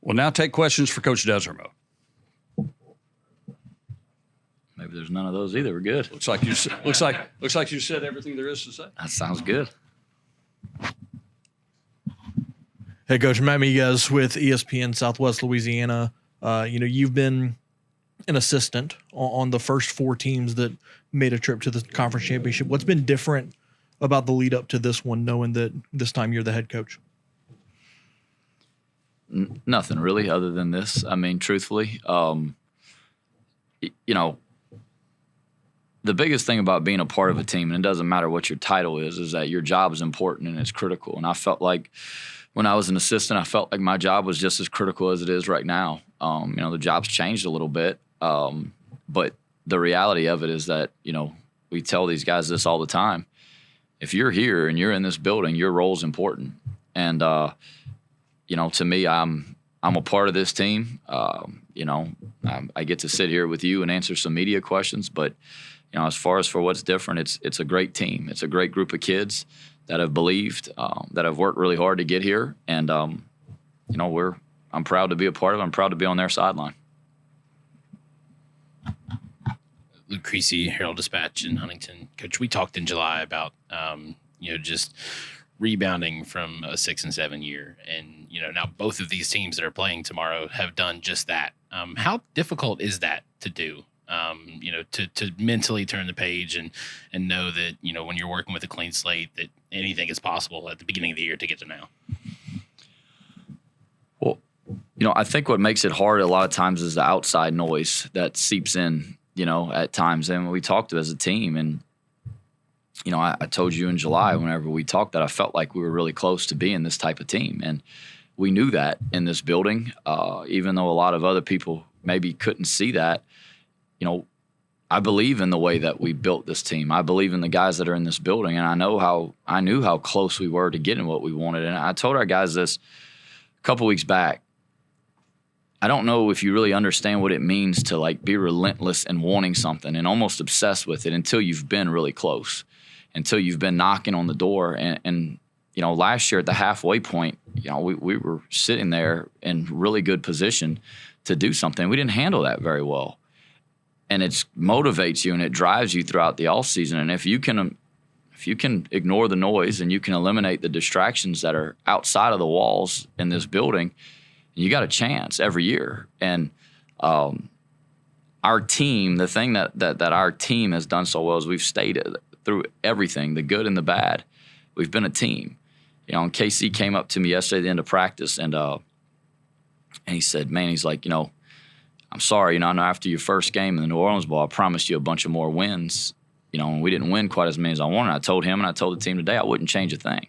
We'll now take questions for Coach Desormeaux. Maybe there's none of those either. We're good. Looks like you said everything there is to say. That sounds good. Hey, Coach, Matt Miguez with ESPN Southwest Louisiana. You've been an assistant on the first 4 teams that made a trip to the conference championship. What's been different about the lead up to this one, knowing that this time you're the head coach? Nothing really other than this. I mean, truthfully, the biggest thing about being a part of a team, and it doesn't matter what your title is that your job is important and it's critical. And I felt like when I was an assistant, I felt like my job was just as critical as it is right now. The job's changed a little bit, but the reality of it is that, we tell these guys this all the time. If you're here and you're in this building, your role's important. And, to me, I'm a part of this team. I get to sit here with you and answer some media questions, but as far as for what's different, it's a great team. It's a great group of kids that have believed, that have worked really hard to get here, and I'm proud to be a part of it. I'm proud to be on their sideline. Luke Creasy, Herald-Dispatch in Huntington. Coach, we talked in July about just rebounding from a 6-7 year, and now both of these teams that are playing tomorrow have done just that. How difficult is that to do? To mentally turn the page and know that, when you're working with a clean slate, that anything is possible at the beginning of the year to get to now. Well, I think what makes it hard a lot of times is the outside noise that seeps in, at times. And we talked as a team, and, I told you in July, whenever we talked, that I felt like we were really close to being this type of team. And we knew that in this building, even though a lot of other people maybe couldn't see that. I believe in the way that we built this team. I believe in the guys that are in this building, and I knew how close we were to getting what we wanted. And I told our guys this a couple weeks back. I don't know if you really understand what it means to be relentless and wanting something and almost obsessed with it until you've been really close, until you've been knocking on the door. And last year at the halfway point, we were sitting there in really good position to do something. We didn't handle that very well. And it motivates you and it drives you throughout the off season. And if you can ignore the noise and you can eliminate the distractions that are outside of the walls in this building, you got a chance every year. And our team, the thing that our team has done so well is we've stayed through everything, the good and the bad. We've been a team. And KC came up to me yesterday at the end of practice, and he said, man, he's like, I'm sorry, I know after your first game in the New Orleans Bowl, I promised you a bunch of more wins, and we didn't win quite as many as I wanted. I told him and I told the team today I wouldn't change a thing.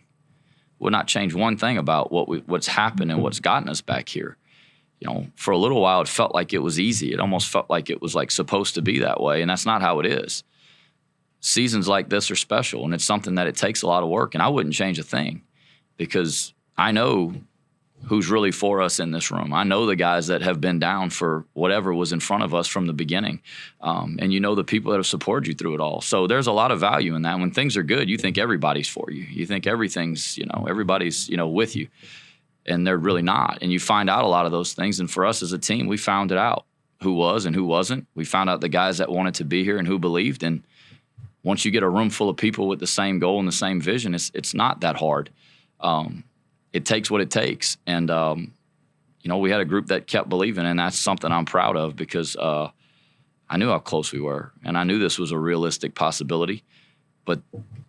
Would not change one thing about what's happened and what's gotten us back here. For a little while, it felt like it was easy. It almost felt like it was supposed to be that way, and that's not how it is. Seasons like this are special, and it's something that it takes a lot of work, and I wouldn't change a thing because I know who's really for us in this room. I know the guys that have been down for whatever was in front of us from the beginning. And the people that have supported you through it all. So there's a lot of value in that. When things are good, you think everybody's for you. You think everything's, everybody's, with you. And they're really not. And you find out a lot of those things. And for us as a team, we found it out, who was and who wasn't. We found out the guys that wanted to be here and who believed. And once you get a room full of people with the same goal and the same vision, it's not that hard. It takes what it takes. And, we had a group that kept believing, and that's something I'm proud of because I knew how close we were, and I knew this was a realistic possibility. But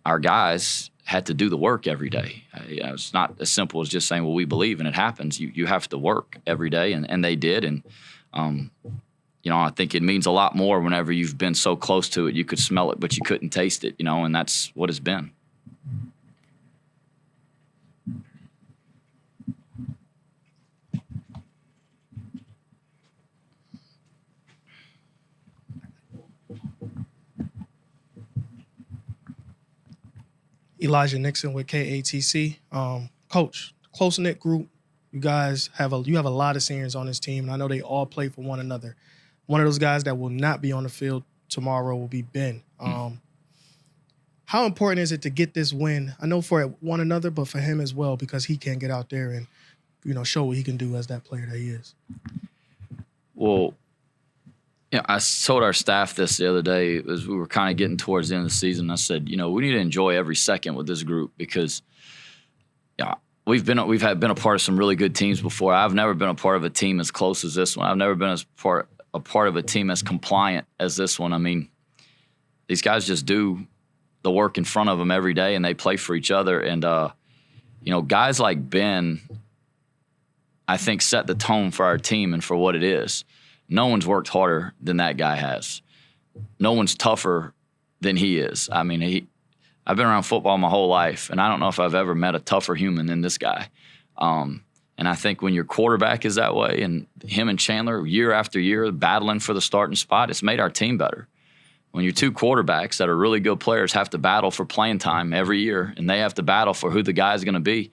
our guys had to do the work every day. It's not as simple as just saying, well, we believe, and it happens. You have to work every day, and they did. And, I think it means a lot more whenever you've been so close to it. You could smell it, but you couldn't taste it, and that's what it's been. Elijah Nixon with KATC. Coach, close-knit group. You guys have a lot of seniors on this team, and I know they all play for one another. One of those guys that will not be on the field tomorrow will be Ben. How important is it to get this win? I know for one another, but for him as well, because he can't get out there and show what he can do as that player that he is. Well, I told our staff this the other day as we were kind of getting towards the end of the season. I said, we need to enjoy every second with this group because we've been a part of some really good teams before. I've never been a part of a team as close as this one. I've never been a part of a team as compliant as this one. I mean, these guys just do the work in front of them every day, and they play for each other. And guys like Ben, I think, set the tone for our team and for what it is. No one's worked harder than that guy has. No one's tougher than he is. I mean, I've been around football my whole life, and I don't know if I've ever met a tougher human than this guy. And I think when your quarterback is that way, and him and Chandler year after year battling for the starting spot, it's made our team better. When your two quarterbacks that are really good players have to battle for playing time every year, and they have to battle for who the guy is going to be,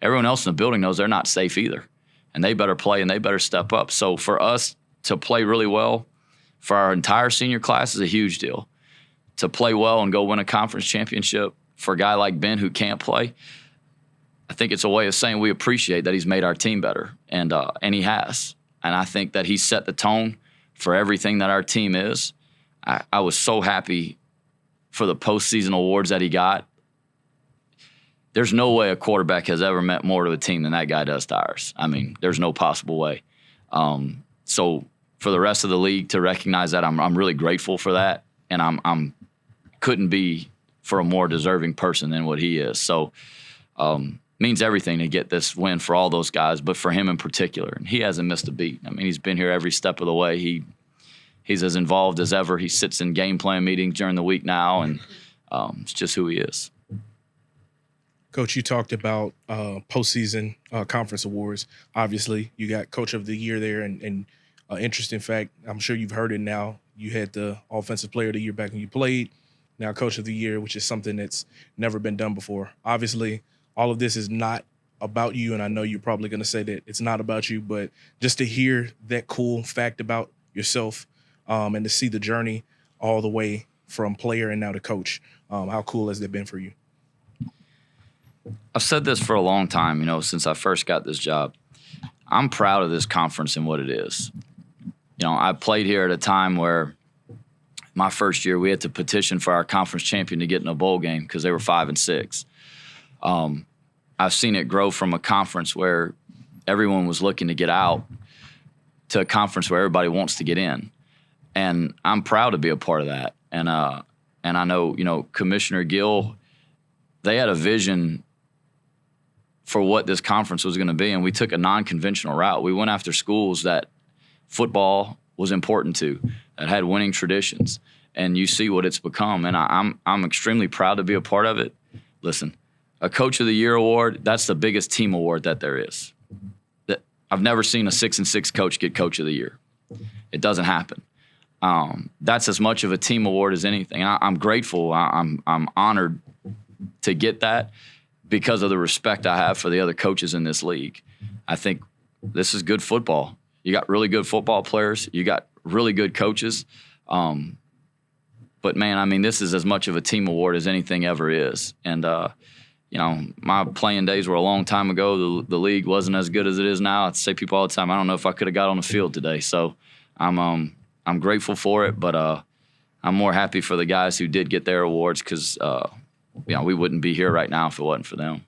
everyone else in the building knows they're not safe either. And they better play and they better step up. So for us to play really well for our entire senior class is a huge deal. To play well and go win a conference championship for a guy like Ben who can't play, I think it's a way of saying we appreciate that he's made our team better, and he has. And I think that he set the tone for everything that our team is. I was so happy for the postseason awards that he got. There's no way a quarterback has ever meant more to a team than that guy does to ours. I mean, there's no possible way. So for the rest of the league to recognize that, I'm really grateful for that, and I'm couldn't be for a more deserving person than what he is. So means everything to get this win for all those guys, but for him in particular. And he hasn't missed a beat. I mean, he's been here every step of the way. He's as involved as ever. He sits in game plan meetings during the week now, and it's just who he is. Coach, you talked about postseason conference awards. Obviously, you got Coach of the Year there, and interesting fact, I'm sure you've heard it now. You had the Offensive Player of the Year back when you played. Now Coach of the Year, which is something that's never been done before. Obviously, all of this is not about you, and I know you're probably going to say that it's not about you, but just to hear that cool fact about yourself and to see the journey all the way from player and now to coach, how cool has that been for you? I've said this for a long time, since I first got this job. I'm proud of this conference and what it is. I played here at a time where my first year we had to petition for our conference champion to get in a bowl game because they were 5-6. I've seen it grow from a conference where everyone was looking to get out to a conference where everybody wants to get in. And I'm proud to be a part of that. And I know, Commissioner Gill, they had a vision for what this conference was going to be, and we took a non-conventional route. We went after schools that football was important to, that had winning traditions, and you see what it's become. And I'm extremely proud to be a part of it. Listen, a Coach of the Year award, that's the biggest team award that there is. I've never seen a 6-6 coach get Coach of the Year. It doesn't happen. That's as much of a team award as anything. And I'm grateful. I'm honored to get that because of the respect I have for the other coaches in this league. I think this is good football. You got really good football players. You got really good coaches. But, man, this is as much of a team award as anything ever is. And, my playing days were a long time ago. The league wasn't as good as it is now. I say people all the time, I don't know if I could have got on the field today. So I'm grateful for it, but I'm more happy for the guys who did get their awards because we wouldn't be here right now if it wasn't for them.